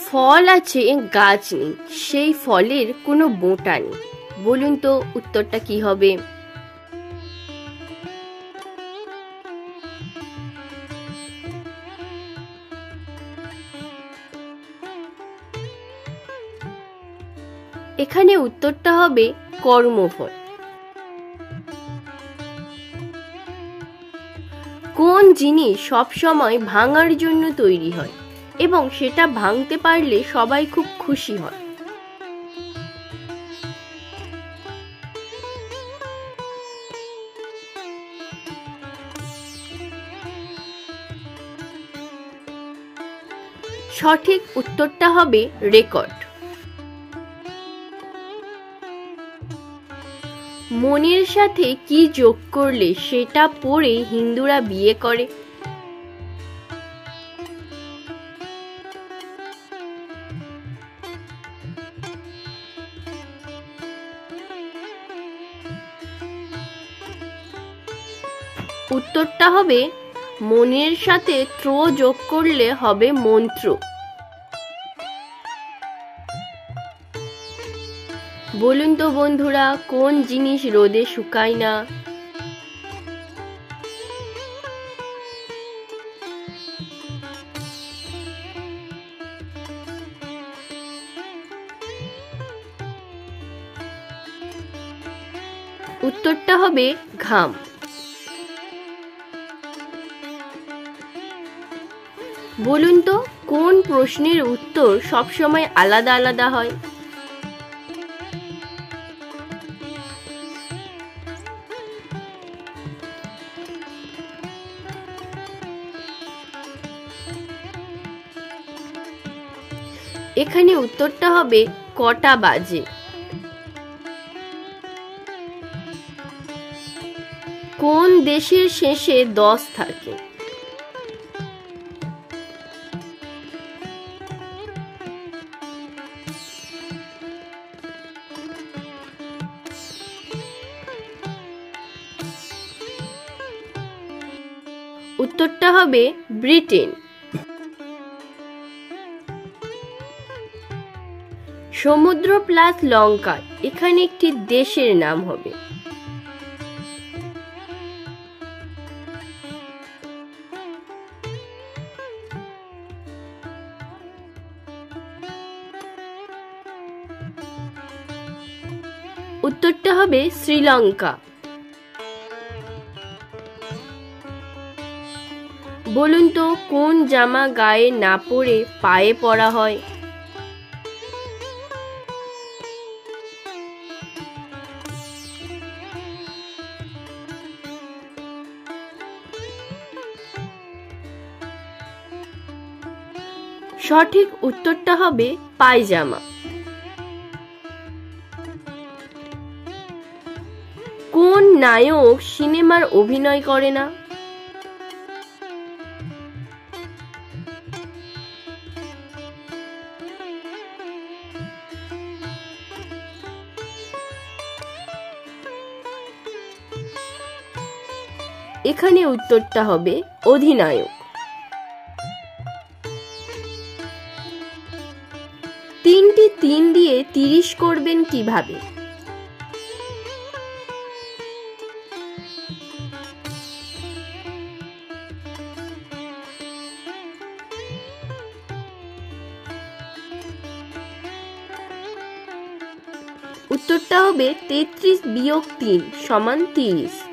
ফল আছে গাছ নেই, সেই ফলের কোনো বোঁটা নেই। বলুন তো উত্তরটা কি হবে? এখানে উত্তরটা হবে কর্মফল। কোন জিনিস সব সময় ভাঙার জন্য তৈরি হয় এবং সেটা ভাঙতে পারলে সবাই খুব খুশি হয়? সঠিক উত্তরটা হবে রেকর্ড। মনের সাথে কি যোগ করলে সেটা পরে হিন্দুরা বিয়ে করে? উত্তরটা হবে মনের সাথে ত্র যোগ করলে হবে মন্ত্র। বলুন তো বন্ধুরা, কোন জিনিস রোদে শুকায় না? উত্তরটা হবে ঘাম। বলুন তো কোন প্রশ্নের উত্তর সবসময় আলাদা আলাদা হয়? এখানে উত্তরটা হবে কটা বাজে। কোন দেশের শেষে 10 থাকে? উত্তরটা হবে ব্রিটেন। সমুদ্র প্লাস লঙ্কা এখানে একটি দেশের নাম হবে। উত্তরটা হবে শ্রীলঙ্কা। বলুন তো কোন জামা গায়ে না পরে পায়ে পরা হয়? সঠিক উত্তরটা হবে পায়জামা। কোন নায়ক সিনেমার অভিনয় করে না? এখানে উত্তরটা হবে অধিনায়ক। 3টি 3 দিয়ে 30 করবেন কিভাবে? উত্তরটা হবে 33 - 3 = 30।